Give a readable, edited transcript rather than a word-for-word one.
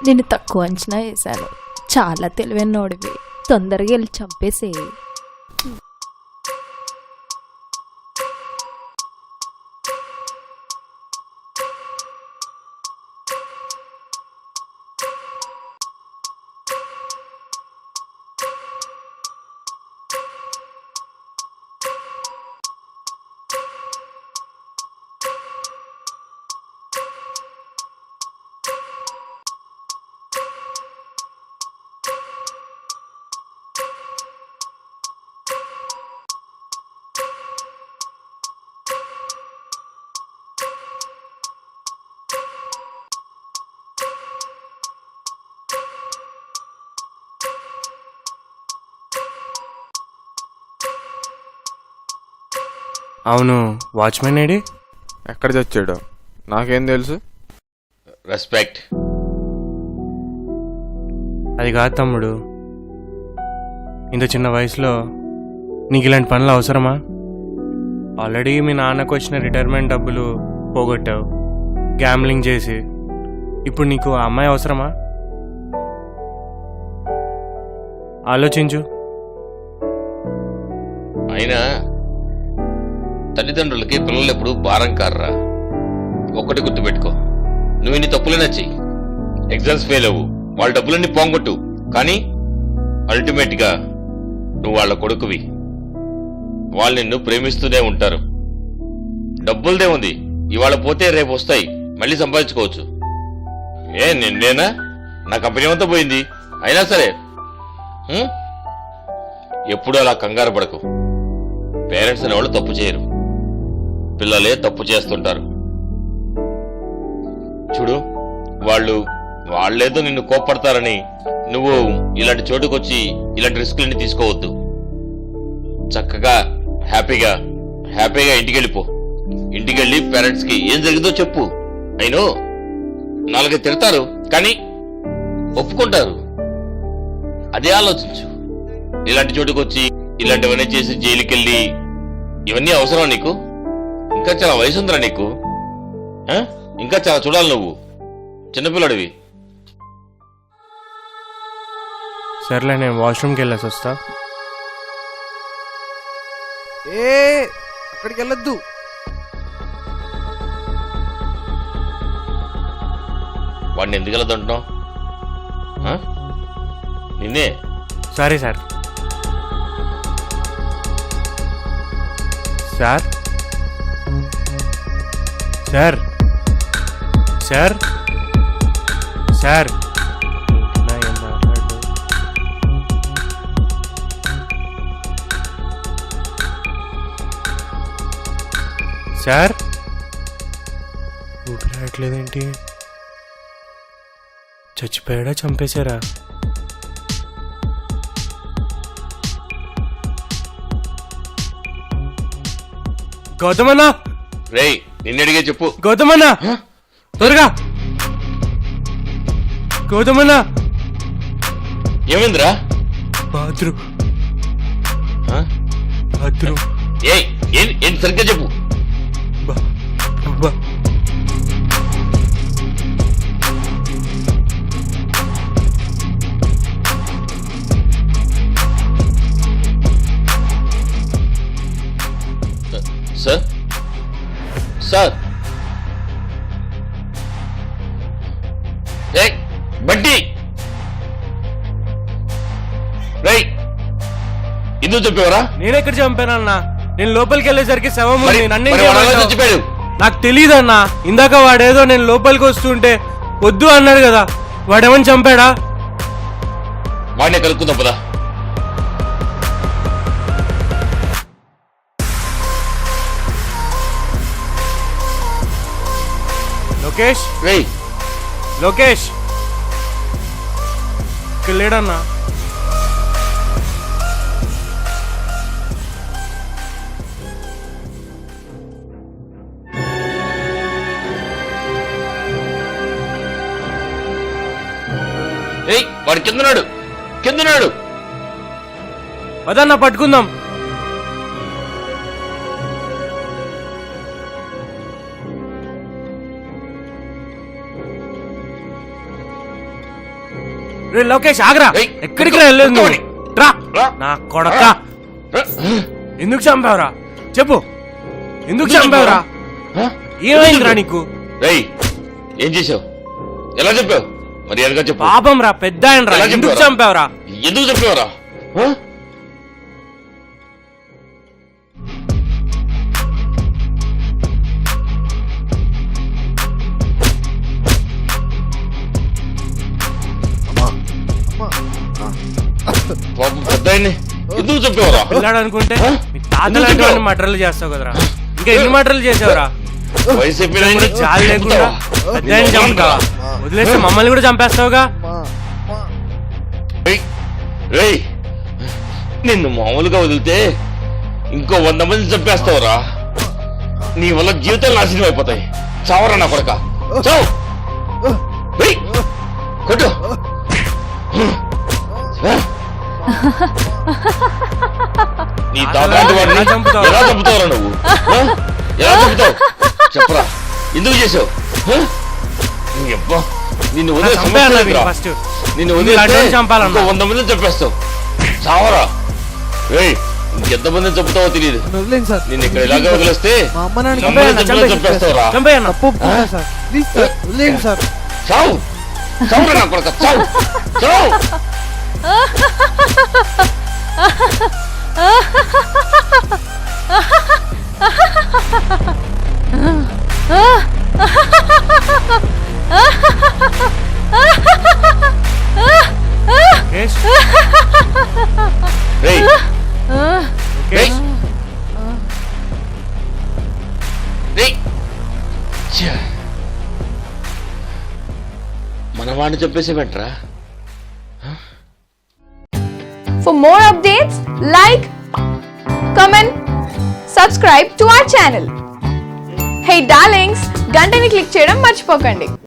నిన్ను తక్కువ అంచనా వేశాను. చాలా తెలివైనోడివి. తొందరగా వెళ్ళి చంపేసేయి. అవును, వాచ్మెన్ ఏడి? ఎక్కడ చచ్చాడు నాకేం తెలుసు. రెస్పెక్ట్. అది కాదు తమ్ముడు, ఇంత చిన్న వయసులో నీకు ఇలాంటి పనులు అవసరమా? ఆల్రెడీ మీ నాన్నకు వచ్చిన రిటైర్మెంట్ డబ్బులు పోగొట్టావు గ్యాంబ్లింగ్ చేసి. ఇప్పుడు నీకు ఆ అమ్మాయి అవసరమా? ఆలోచించు. అయినా తల్లిదండ్రులకి పిల్లలు ఎప్పుడు భారం కారురా. ఒక్కటి గుర్తుపెట్టుకో, నువ్వు ఇన్ని తప్పులైనా చెయ్యి, ఎగ్జామ్స్ ఫెయిల్ అవ్వు, వాళ్ళ డబ్బులన్నీ పోంగొట్టు, కానీ అల్టిమేట్ గా నువ్వు వాళ్ళ కొడుకువి. వాళ్ళు నిన్ను ప్రేమిస్తూనే ఉంటారు. డబ్బులదే ఉంది, ఇవాళ పోతే రేపు వస్తాయి, మళ్ళీ సంపాదించుకోవచ్చు. నేనా నా కంపెనీ అంతా పోయింది, అయినా సరే ఎప్పుడూ అలా కంగారు పడకు. పేరెంట్స్ అనేవాళ్ళు తప్పు చేయరు, పిల్లలే తప్పు చేస్తుంటారు. చూడు, వాళ్ళేదో నిన్ను కోప్పడతారని నువ్వు ఇలాంటి చోటుకొచ్చి ఇలాంటి రిస్కులన్నీ తీసుకోవద్దు. చక్కగా హ్యాపీగా ఇంటికెళ్ళిపో. ఇంటికెళ్ళి పేరెంట్స్ కి ఏం జరిగిందో చెప్పు. అయినో నాలుగు తిడతారు, కానీ ఒప్పుకుంటారు. అదే ఆలోచించు. ఇలాంటి చోటుకొచ్చి ఇలాంటివన్నీ చేసి జైలుకెళ్ళి ఇవన్నీ అవసరం నీకు? ఇంకా చాలా వయసు ఉందిరా నీకు, ఇంకా చాలా చూడాలి. నువ్వు చిన్నపిల్లడివి. సర్లే, నేను వాష్రూమ్కి వెళ్ళేసి వస్తా. అక్కడికి వెళ్ళొద్దు. వాడిని ఎందుకు వెళ్ళదంటున్నావు? నిన్నే. సరే sir. Sir sir sir sir sir ఊపిరాడట్లేదేంటి? చచ్చిపోయాడా, చంపేశారా? గౌతమన్నా! రేయ్, నిన్నడిగే చెప్పు. గౌతమన్నా, త్వరగా! గౌతమన్నా! ఏమైందిరా? బాత్రూమ్. ఏంటి సరిగ్గా చెప్పు. సార్ సార్ బడ్డీ రై ఎందుకు చెప్పేవరా? నేనెక్కడ చంపానన్నా? నేను లోపలికి వెళ్ళేసరికి శవం ఉంది. నన్ను చచ్చిపోయాడు. నాకు తెలీదన్నా. ఇందాక వాడేదో నేను లోపలికి వస్తుంటే వద్దు అన్నాడు కదా, వాడేమని చంపాడా? వాడినే కలుపుకుందాం పదా. లోకేష్, రేయ్ లోకేష్ ఇక్కడ లేడన్నా. వాడు కిందన్నాడు. అదన్నా పట్టుకుందాం. రే లోకేష్ ఆగరా. ఏయ్, ఎక్కడికి రా వెళ్ళలేదు నువ్వు? రా రా. నా కొడక. రా. ఎందుకు చంపావురా చెప్పు, ఎందుకు చంపావురా? హ? ఏమైందిరా నీకు? రేయ్ ఏం చేసావు? ఎలా చెప్పావు? మరి ఎనగా చెప్పు. పాపం రా, పెద్ద ఆయన రా, ఎలా ఎందుకు చెప్పావురా? చంపావురా? ఎందుకు చెప్పావురా? హ? పాపం పెద్ద ఆయన్ని ఎందుకు చెప్పావురా? పిల్లాడు అనుకుంటే హ? మీ తాత ఎందుకు లాంటి చెప్పావు? మటర్లు చేస్తావు కదరా. ఇంకా ఎన్ని మటర్లు చేసావురా? వయసు అయిపోయిన కూడా ఆయన్ని చాలు లేకుండా చంపుతావా? పెద్ద ఆయన చంపుతావా? వదిలేస్తే మమ్మల్ని కూడా చంపేస్తావుగా. రేయ్, రేయ్ నిన్ను మామూలుగా వదిలితే ఇంకో 100 మంది చంపేస్తావురా. నీ వల్ల జీవితాలు నాశనం అయిపోతాయి. చావరా నా కొడక, చావు. రేయ్, కొట్టు. నీ తాతాంటి వాడిని ఎలా చంపుతావు? ఎలా చంపుతావురా నువ్వు? హ? ఎలా చంపుతావు చెప్పరా? ఎందుకు చేసావు? హ? నీ అబ్బా, నిన్ను వదిలే చంపేయాలి సమస్య లేదురా. ఫస్ట్. నిన్ను ఇలాంటి వదిలేస్తే వాడిని చంపాలన్నా. ఇంకో 100 మందిని చంపేస్తావు. చావరా. రేయ్ ఇంకెంతమందిని చంపుతావో తెలియదు. వదిలేండి సార్. నిన్ను ఇక్కడ ఇలాగే వదిలేస్తే మా అమ్మ నాన్న చంపేయన్నా, చంపేస్తావురా. చంపేయన్నా. తప్పు ఒప్పుకుంటా సార్. ప్లీజ్ సార్ వదిలేండి సార్. చావు, చావురా నా కొడక, చావు, చావు. కేశ్, రేయ్ రేయ్ కేశ్. రేయ్ ఛ. మన వాడిని చంపేసేమంటరా? For more updates, like, comment, subscribe to our channel. Hey darlings, గంటని click చేయడం మర్చిపోకండి.